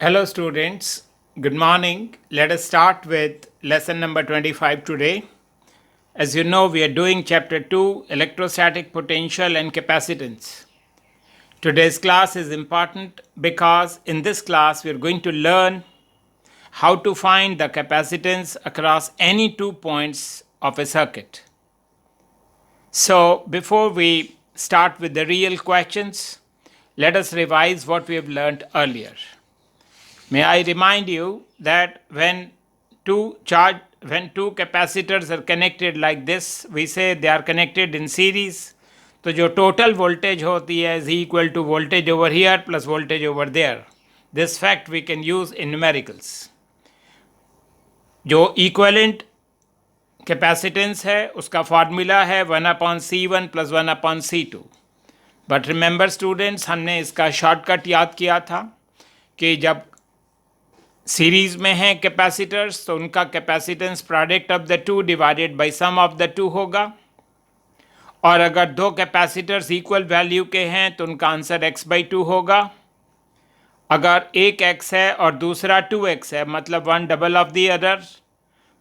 Hello, students. Good morning. Let us start with lesson number 25 today. As you know, we are doing chapter 2 electrostatic potential and capacitance. Today's class is important because in this class we are going to learn how to find the capacitance across any 2 points of a circuit. So, before we start with the real questions, let us revise what we have learned earlier. May I remind you that when two capacitors are connected like this, we say they are connected in series. तो जो total voltage होती है is equal to voltage over here plus voltage over there. This fact we can use in numericals. जो equivalent capacitance है उसका formula है 1/C1 plus 1/C2. But remember students, हमने इसका शॉर्टकट याद किया था कि जब सीरीज में हैं कैपेसिटर्स तो उनका capacitance product of the two divided by sum of the two होगा, और अगर दो कैपेसिटर्स इक्वल वैल्यू के हैं तो उनका आंसर x/2 होगा। अगर एक x है और दूसरा 2x है, मतलब one double of the other,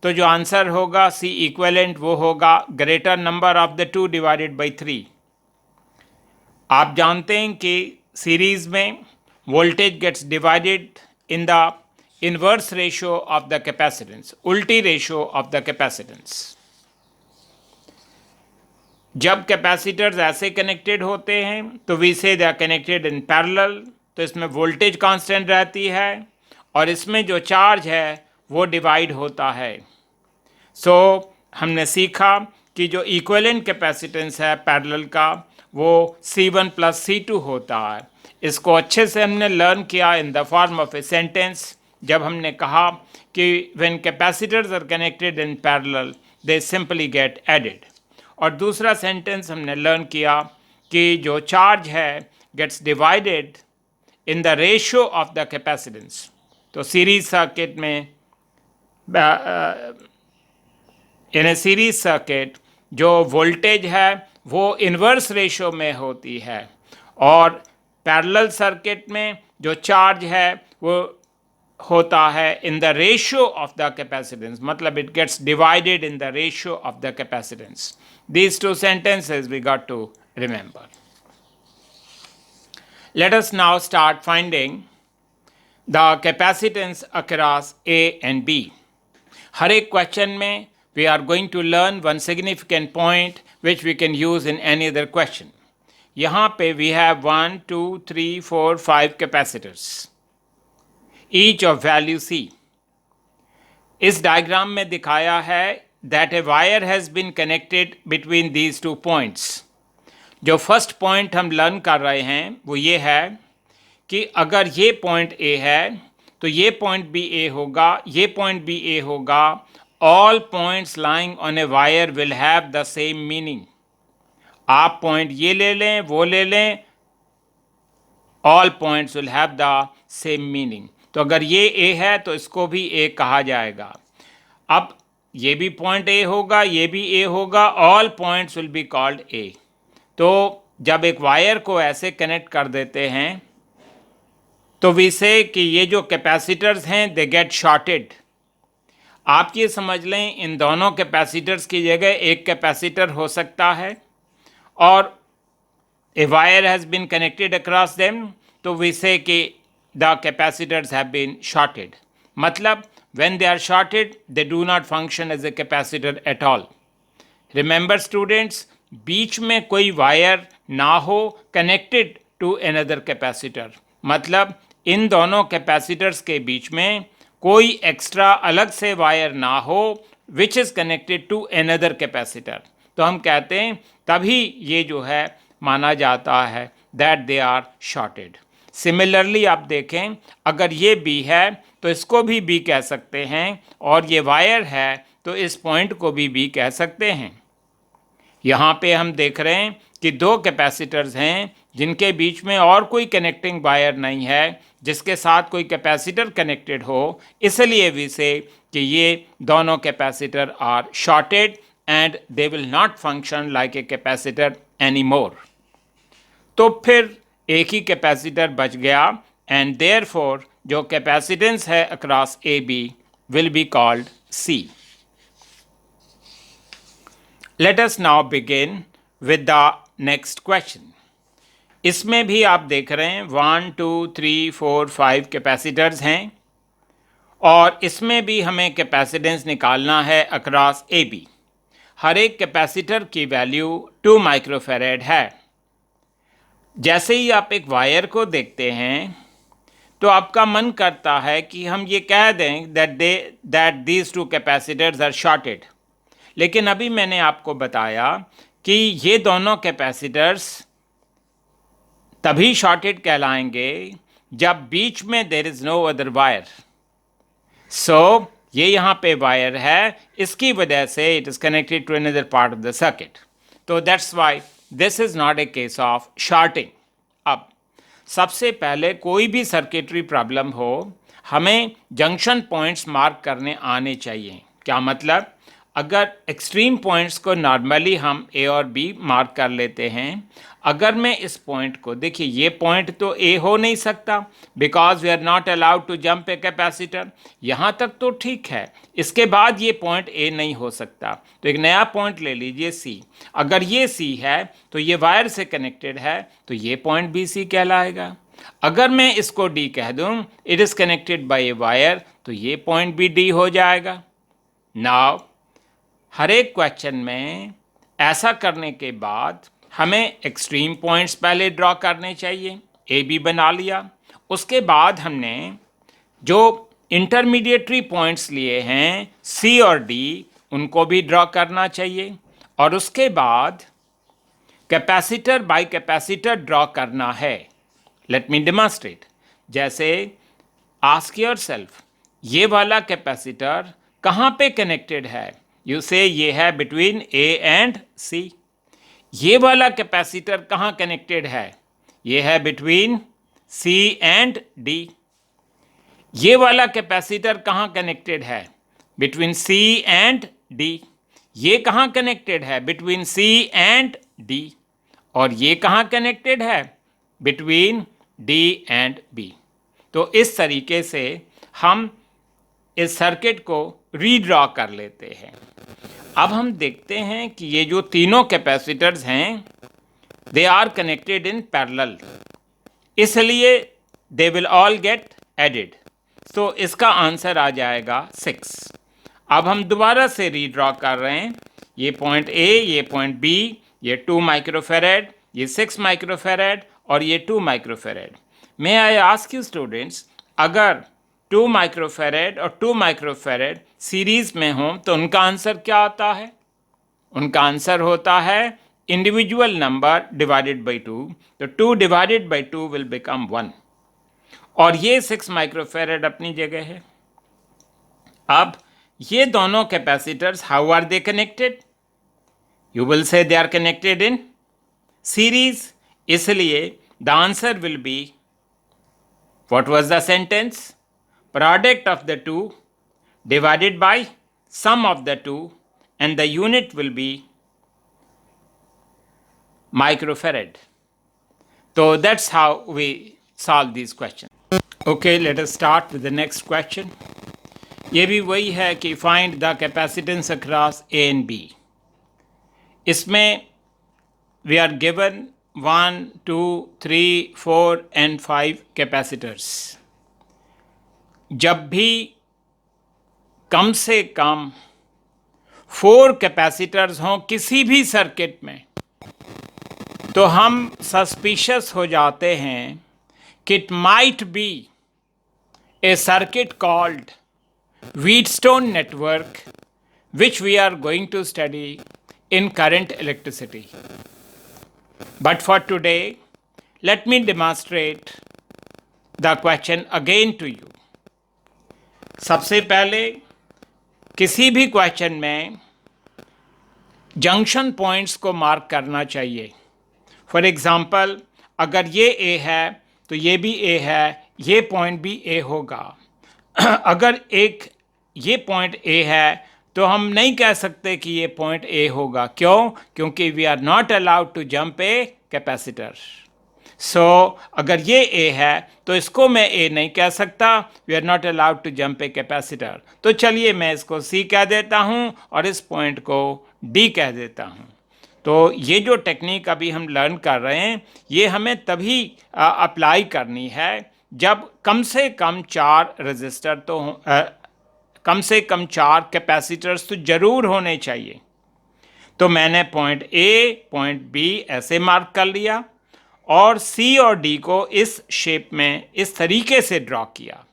तो जो आंसर होगा C इक्वलेंट वो होगा greater number of the two divided by 3। आप जानते हैं कि सीरीज में voltage gets divided in the inverse ratio of the capacitance, उल्टी रेशियो ऑफ द कैपेसिटेंस। जब कैपेसिटर्स ऐसे कनेक्टेड होते हैं तो we say they are connected in parallel, तो इसमें वोल्टेज कांस्टेंट रहती है और इसमें जो चार्ज है वो डिवाइड होता है। सो हमने सीखा कि जो इक्विवेलेंट कैपेसिटेंस है पैरेलल का वो C1 प्लस C2 होता है। इसको अच्छे से हमने लर्न किया in the form of a sentence जब हमने कहा कि when capacitors are connected in parallel they simply get added. और दूसरा सेंटेंस हमने लर्न किया कि जो चार्ज है gets divided in the ratio of the capacitance. तो सीरीज सर्किट में इन ए सीरीज सर्किट जो वोल्टेज है वो इन्वर्स रेशियो में होती है, और पैरेलल सर्किट में जो चार्ज है वो होता है in the ratio of the capacitance, मतलब it gets divided in the ratio of the capacitance. These two sentences we got to remember. Let us now start finding the capacitance across A and B. हर एक question में we are going to learn one significant point which we can use in any other question. यहाँ पे we have 1, 2, 3, 4, 5 capacitors, each of value C. इस diagram में दिखाया है that a wire has been connected between these 2 points. जो first point हम learn कर रहे हैं वो ये है कि अगर ये पॉइंट A है तो ये पॉइंट भी A होगा, ये पॉइंट भी A होगा। All points lying on a wire will have the same meaning. आप पॉइंट ये ले लें, वो ले लें, all points will have the same meaning. तो अगर ये A है तो इसको भी A कहा जाएगा। अब ये भी पॉइंट A होगा, ये भी A होगा, all points will be called A। तो जब एक वायर को ऐसे कनेक्ट कर देते हैं तो वी से कि ये जो कैपेसिटर्स हैं दे गेट शॉर्टेड। आप ये समझ लें इन दोनों कैपेसिटर्स की जगह एक कैपेसिटर हो सकता है और a wire has been connected across them, तो वी से कि the capacitors have been shorted. मतलब when they are shorted they do not function as a capacitor at all. Remember students, बीच में कोई वायर ना हो connected to another capacitor, मतलब इन दोनों capacitors के बीच में कोई एक्स्ट्रा अलग से वायर ना हो which is connected to another capacitor, तो हम कहते हैं तभी ये जो है माना जाता है that they are shorted. Similarly आप देखें अगर ये B है तो इसको भी B कह सकते हैं, और ये वायर है तो इस पॉइंट को भी B कह सकते हैं। यहाँ पे हम देख रहे हैं कि दो कैपेसिटर्स हैं जिनके बीच में और कोई कनेक्टिंग वायर नहीं है जिसके साथ कोई कैपेसिटर कनेक्टेड हो, इसलिए भी से कि ये दोनों capacitor are shorted and they will not function like a capacitor any more. तो फिर एक ही कैपेसिटर बच गया एंड देयरफॉर जो कैपेसिटेंस है across A B will be called C. Let us now begin with the next question. इसमें भी आप देख रहे हैं 1 2 3 4 5 कैपेसिटर्स हैं और इसमें भी हमें कैपेसिटेंस निकालना है अक्रॉस ए बी. हर एक कैपेसिटर की वैल्यू 2 माइक्रोफेरेड है. जैसे ही आप एक वायर को देखते हैं तो आपका मन करता है कि हम ये कह दें that these two capacitors are shorted. लेकिन अभी मैंने आपको बताया कि ये दोनों कैपेसिटर्स तभी शॉर्टेड कहलाएंगे जब बीच में there is no other wire. So ये यहाँ पे वायर है, इसकी वजह से it is connected to another part of the circuit. तो that's why this is not a case of shorting. अब सबसे पहले कोई भी सर्किटरी प्रॉब्लम हो हमें जंक्शन पॉइंट्स मार्क करने आने चाहिए. क्या मतलब? अगर एक्सट्रीम पॉइंट्स को नॉर्मली हम ए और बी मार्क कर लेते हैं, अगर मैं इस पॉइंट को देखिए, ये पॉइंट तो ए हो नहीं सकता because we are not allowed to jump a capacitor. यहाँ तक तो ठीक है, इसके बाद ये पॉइंट ए नहीं हो सकता. तो एक नया पॉइंट ले लीजिए सी. अगर ये सी है तो ये वायर से कनेक्टेड है तो ये पॉइंट बी सी कहलाएगा. अगर मैं इसको डी कह दूँ, it is connected by a wire, तो ये पॉइंट भी डी हो जाएगा. नाउ हर एक क्वेश्चन में ऐसा करने के बाद हमें एक्सट्रीम पॉइंट्स पहले ड्रॉ करने चाहिए. ए बी बना लिया. उसके बाद हमने जो इंटरमीडिएटरी पॉइंट्स लिए हैं सी और डी, उनको भी ड्रॉ करना चाहिए. और उसके बाद कैपेसिटर बाय कैपेसिटर ड्रॉ करना है. Let me demonstrate. जैसे आस्क योरसेल्फ, ये वाला कैपेसिटर कहाँ पे कनेक्टेड है? यू से ये है बिटवीन ए एंड सी. ये वाला कैपेसिटर कहाँ कनेक्टेड है? ये है बिटवीन सी एंड डी. ये वाला कैपेसिटर कहाँ कनेक्टेड है? Between C and D. ये कहाँ कनेक्टेड है? Between C and D. और ये कहाँ कनेक्टेड है? Between D and B. तो इस तरीके से हम इस सर्किट को रीड्रॉ कर लेते हैं. अब हम देखते हैं कि ये जो तीनों कैपेसिटर्स हैं they are connected in parallel, इसलिए they will all get added. तो इसका आंसर आ जाएगा 6. अब हम दोबारा से रीड्रॉ कर रहे हैं. ये पॉइंट ए, ये पॉइंट बी, ये 2 माइक्रोफेरेड, ये 6 माइक्रोफेरेड और ये 2 microfarad. May I ask you students, अगर 2 माइक्रोफेरेड और 2 माइक्रोफेरेड सीरीज़ में हों तो उनका आंसर क्या आता है? उनका आंसर होता है इंडिविजुअल नंबर डिवाइडेड बाई 2. तो 2 डिवाइडेड बाई 2 विल बिकम 1. और ये 6 माइक्रोफेरेड अपनी जगह है. अब ये दोनों capacitors, how are they connected? You will say they are connected in series. इसलिए the answer will be, what was the sentence? Product of the two divided by sum of the two, and the unit will be microfarad. So that's how we solve these questions. Okay, let us start with the next question. ये भी वही है कि find the capacitance across A and B. इसमें we are given 1 2 3 4 and 5 capacitors. जब भी कम से कम 4 capacitors हों किसी भी सर्किट में, तो हम सस्पिशियस हो जाते हैं कि it might be A circuit called Wheatstone network, which we are going to study in current electricity. But for today, let me demonstrate the question again to you. सबसे पहले किसी भी क्वेश्चन में जंक्शन पॉइंट्स को mark करना चाहिए. For example, अगर ये ए है तो ये भी ए है, ये पॉइंट भी ए होगा. अगर एक ये पॉइंट ए है तो हम नहीं कह सकते कि ये पॉइंट ए होगा. क्यों? क्योंकि we are not allowed to jump a capacitor. So अगर ये ए है तो इसको मैं ए नहीं कह सकता, we are not allowed to jump a capacitor. तो चलिए मैं इसको सी कह देता हूँ और इस पॉइंट को डी कह देता हूँ। तो ये जो टेक्निक अभी हम लर्न कर रहे हैं ये हमें तभी अप्लाई करनी है जब कम से कम 4 रजिस्टर तो कम से कम 4 कैपेसिटर्स तो ज़रूर होने चाहिए। तो मैंने पॉइंट ए पॉइंट बी ऐसे मार्क कर लिया और सी और डी को इस शेप में इस तरीके से ड्रॉ किया।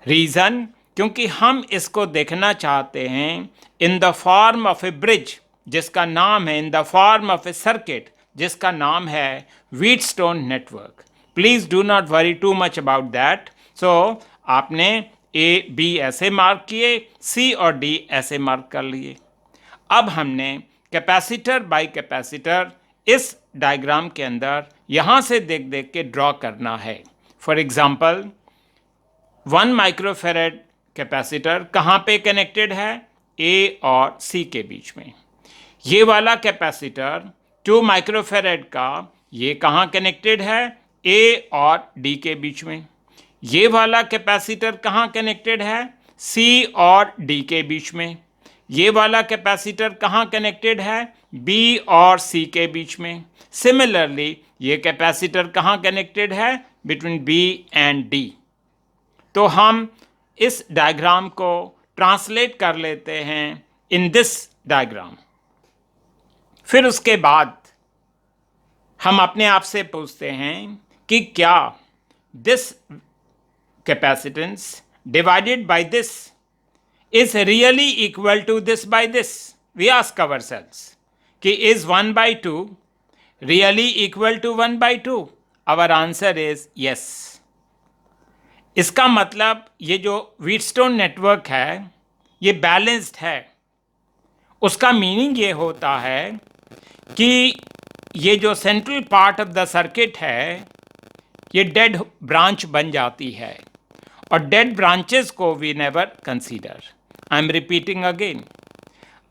रीज़न, क्योंकि हम इसको देखना चाहते हैं in the form of a bridge जिसका नाम है, in the form of a circuit जिसका नाम है Wheatstone network. Please do not worry too much about that. So आपने ए बी ऐसे मार्क किए, सी और डी ऐसे मार्क कर लिए। अब हमने कैपेसिटर बाय कैपेसिटर इस डायग्राम के अंदर यहाँ से देख देख के ड्रॉ करना है। फॉर एग्जाम्पल 1 माइक्रोफेरेड कैपेसिटर कहाँ पे कनेक्टेड है? ए और सी के बीच में। ये वाला कैपेसिटर 2 माइक्रोफेरेड का ये कहाँ कनेक्टेड है? ए और डी के बीच में। ये वाला कैपेसिटर कहाँ कनेक्टेड है? सी और डी के बीच में। ये वाला कैपेसिटर कहाँ कनेक्टेड है? बी और सी के बीच में। सिमिलरली ये कैपेसिटर कहाँ कनेक्टेड है? Between B and D. तो हम इस डायग्राम को ट्रांसलेट कर लेते हैं इन दिस डायग्राम। फिर उसके बाद हम अपने आप से पूछते हैं कि क्या this capacitance divided by this is really equal to this by this? We ask ourselves कि is 1 by 2 really equal to 1 by 2? Our answer is yes. इसका मतलब ये जो व्हीटस्टोन नेटवर्क है ये बैलेंस्ड है। उसका मीनिंग ये होता है कि ये जो central part of the circuit है ये डेड ब्रांच बन जाती है और डेड ब्रांचेस को we never consider. I am repeating again.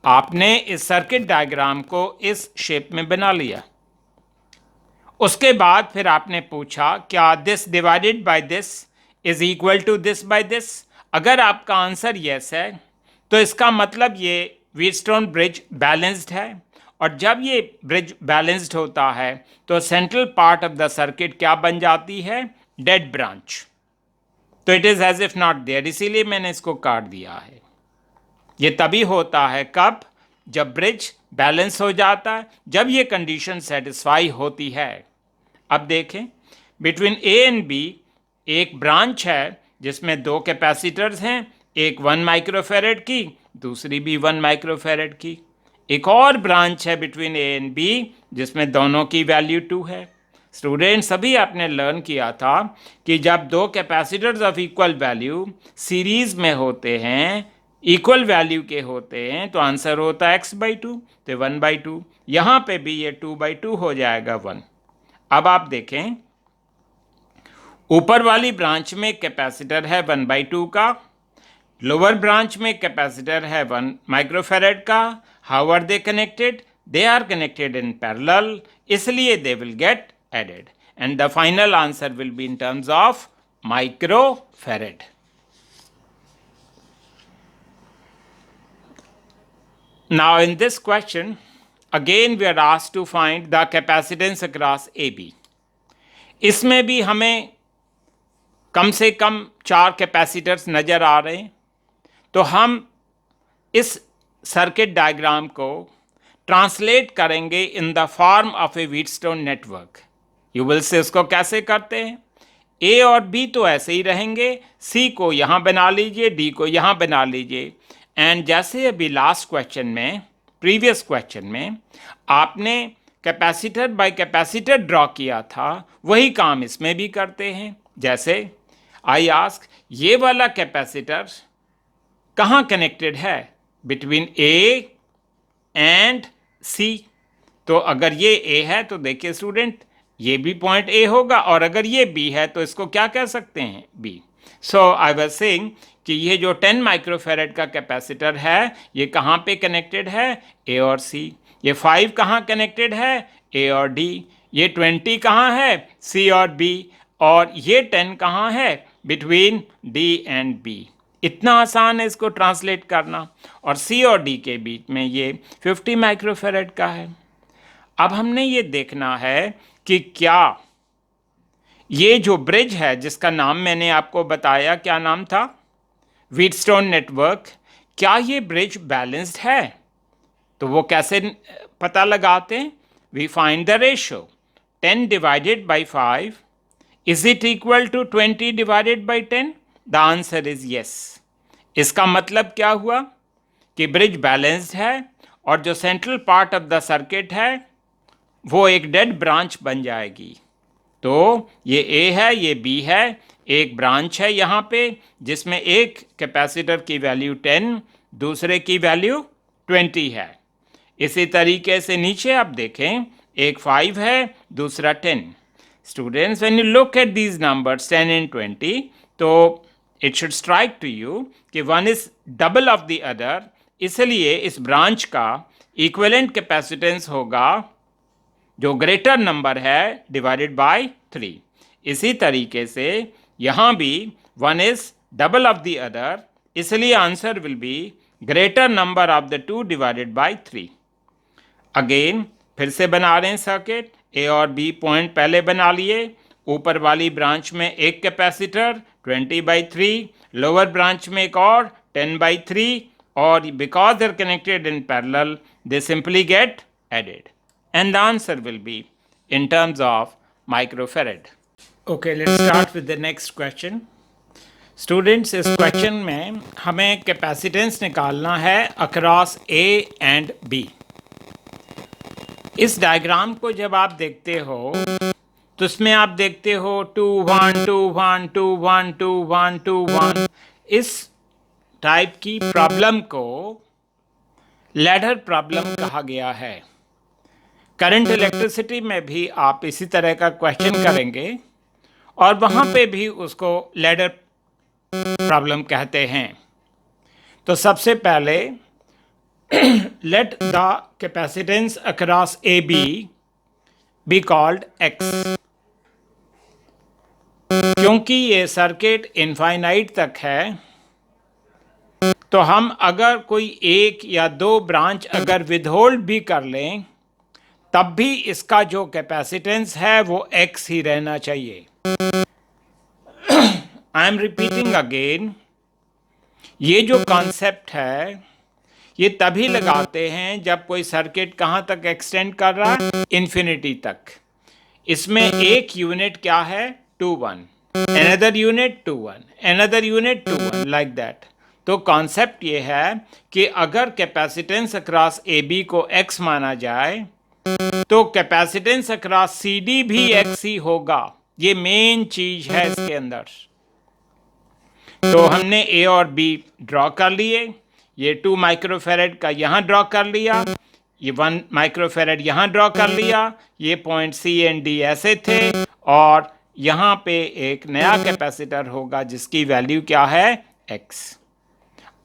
आपने इस सर्किट डायग्राम को इस शेप में बना लिया। उसके बाद फिर आपने पूछा क्या this divided by this is equal to this by this? अगर आपका आंसर यस है तो इसका मतलब ये व्हीटस्टोन ब्रिज बैलेंस्ड है, और जब ये ब्रिज बैलेंस्ड होता है तो central part of the circuit क्या बन जाती है? Dead branch. तो it is as if not there, इसीलिए मैंने इसको काट दिया है। ये तभी होता है कब? जब ब्रिज बैलेंस हो जाता है, जब ये कंडीशन सेटिस्फाई होती है। अब देखें बिटवीन ए एंड बी एक ब्रांच है जिसमें 2 कैपेसिटर्स हैं, एक 1 माइक्रोफेरेड की, दूसरी भी 1 माइक्रोफेरेड की। एक और ब्रांच है बिटवीन ए एंड बी जिसमें दोनों की वैल्यू 2 है। स्टूडेंट्स, अभी आपने लर्न किया था कि जब 2 capacitors of equal value series में होते हैं, इक्वल वैल्यू के होते हैं, तो आंसर होता है x/2, तो 1/2। यहाँ पे भी ये 2/2 हो जाएगा 1। अब आप देखें ऊपर वाली ब्रांच में कैपेसिटर है 1/2 का, लोअर ब्रांच में कैपेसिटर है 1 माइक्रोफेरेड का। How are they connected? They are connected in parallel, इसलिए they will get added and the final answer will be in terms of microfarad. Now in this question again we are asked to find the capacitance across AB. इसमें भी हमें कम से कम 4 capacitors नज़र आ रहे हैं, तो हम इस सर्किट डायग्राम को ट्रांसलेट करेंगे इन the form of A Wheatstone network. You will से उसको कैसे करते हैं? ए और बी तो ऐसे ही रहेंगे, सी को यहाँ बना लीजिए, डी को यहाँ बना लीजिए। एंड जैसे अभी लास्ट क्वेश्चन में, प्रीवियस क्वेश्चन में आपने कैपेसिटर बाय कैपेसिटर ड्रॉ किया था, वही काम इसमें भी करते हैं। जैसे आई आस्क ये वाला कैपेसिटर कहाँ कनेक्टेड है? बिटवीन ए एंड सी। तो अगर ये ए है तो देखिए स्टूडेंट ये भी पॉइंट ए होगा, और अगर ये बी है तो इसको क्या कह सकते हैं? B. So I was saying कि ये जो 10 माइक्रोफेरेड का कैपेसिटर है ये कहाँ पे कनेक्टेड है? ए और सी। ये 5 कहाँ कनेक्टेड है? ए और डी। ये 20 कहाँ है, सी और बी, और ये 10 कहाँ है, बिटवीन डी एंड बी। इतना आसान है इसको ट्रांसलेट करना, और सी और डी के बीच में ये 50 माइक्रोफेरेड का है। अब हमने ये देखना है कि क्या ये जो ब्रिज है जिसका नाम मैंने आपको बताया, क्या नाम था, व्हीटस्टोन नेटवर्क, क्या ये ब्रिज बैलेंस्ड है? तो वो कैसे पता लगाते हैं? We find the ratio 10 divided by 5, is it equal to 20 divided by 10? The answer is yes. इसका मतलब क्या हुआ कि ब्रिज बैलेंस्ड है, और जो central part of the circuit है वो एक डेड ब्रांच बन जाएगी। तो ये ए है, ये बी है, एक ब्रांच है यहाँ पे जिसमें एक कैपेसिटर की वैल्यू 10, दूसरे की वैल्यू 20 है। इसी तरीके से नीचे आप देखें, एक 5 है, दूसरा 10। Students, when you look at these numbers 10 and 20, तो it should strike to you कि one is double of the other, इसलिए इस ब्रांच का इक्विवेलेंट कैपेसिटेंस होगा जो ग्रेटर नंबर है डिवाइडेड बाय 3। इसी तरीके से यहाँ भी one is double of the other, इसलिए answer will be greater number of the two divided by 3। Again फिर से बना रहे हैं सर्किट, ए और बी पॉइंट पहले बना लिए। ऊपर वाली ब्रांच में एक कैपेसिटर 20/3, लोअर ब्रांच में एक और 10/3, और because they are connected in parallel they simply get added, and the answer will be in terms of microfarad. Okay, let's start with the next question. Students, इस question में हमें capacitance निकालना है across A and B. इस diagram को जब आप देखते हो तो इसमें आप देखते हो 2 1 2 1 2 1 2 1 2 1। इस टाइप की प्रॉब्लम को लैडर प्रॉब्लम कहा गया है। करंट इलेक्ट्रिसिटी में भी आप इसी तरह का क्वेश्चन करेंगे और वहाँ पे भी उसको लैडर प्रॉब्लम कहते हैं। तो सबसे पहले let the capacitance across A be called x. क्योंकि ये सर्किट इनफाइनाइट तक है, तो हम अगर कोई एक या दो ब्रांच अगर विदहोल्ड भी कर लें तब भी इसका जो कैपेसिटेंस है वो x ही रहना चाहिए। आई एम रिपीटिंग अगेन, ये जो कॉन्सेप्ट है ये तभी लगाते हैं जब कोई सर्किट कहाँ तक एक्सटेंड कर रहा है, इन्फिनिटी तक। इसमें एक यूनिट क्या है, 2 1, another unit 2 1, another unit 2 1, like that. तो कॉन्सेप्ट ये है कि अगर कैपेसिटेंस अक्रॉस ए बी को x माना जाए तो कैपेसिटेंस अक्रॉस सी डी भी x ही होगा। ये मेन चीज है इसके अंदर। तो हमने ए और बी ड्रॉ कर लिए, ये 2 माइक्रोफेरेड का यहाँ ड्रॉ कर लिया, ये 1 माइक्रोफेरेड यहाँ ड्रॉ कर लिया, ये पॉइंट सी एंड डी ऐसे थे, और यहाँ पे एक नया कैपेसिटर होगा जिसकी वैल्यू क्या है, x।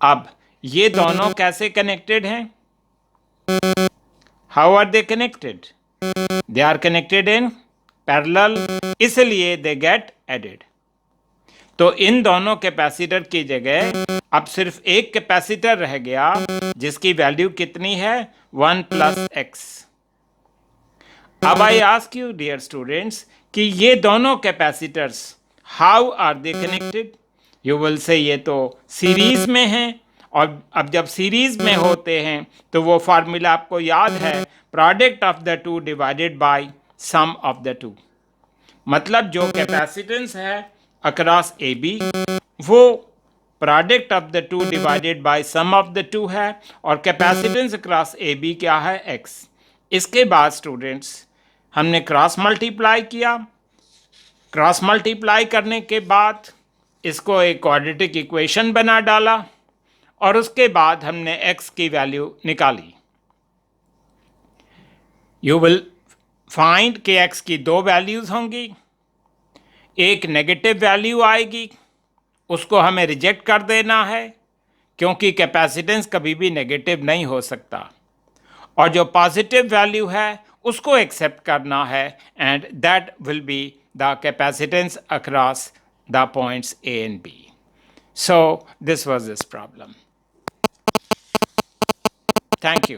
अब ये दोनों कैसे कनेक्टेड हैं? How are they connected? They are connected in parallel, इसलिए they get added। तो इन दोनों कैपेसिटर की जगह अब सिर्फ एक कैपेसिटर रह गया जिसकी वैल्यू कितनी है, 1 + x। अब I ask you dear students कि ये दोनों capacitors how are they connected? You will say ये तो सीरीज में हैं, और अब जब सीरीज में होते हैं तो वो फार्मूला आपको याद है, product of the two divided by sum of the two. मतलब जो कैपेसिटेंस है अक्रॉस ए बी वो product of the two divided by sum of the two है, और कैपेसिटेंस अक्रॉस ए बी क्या है, x। इसके बाद स्टूडेंट्स हमने क्रॉस मल्टीप्लाई किया, क्रॉस मल्टीप्लाई करने के बाद इसको एक क्वाड्रेटिक इक्वेशन बना डाला, और उसके बाद हमने x की वैल्यू निकाली। यू विल फाइंड कि x की दो वैल्यूज होंगी, एक नेगेटिव वैल्यू आएगी, उसको हमें रिजेक्ट कर देना है क्योंकि कैपेसिटेंस कभी भी नेगेटिव नहीं हो सकता, और जो पॉजिटिव वैल्यू है उसको एक्सेप्ट करना है, and that will be the capacitance across the points A and B. So this was this problem. Thank you.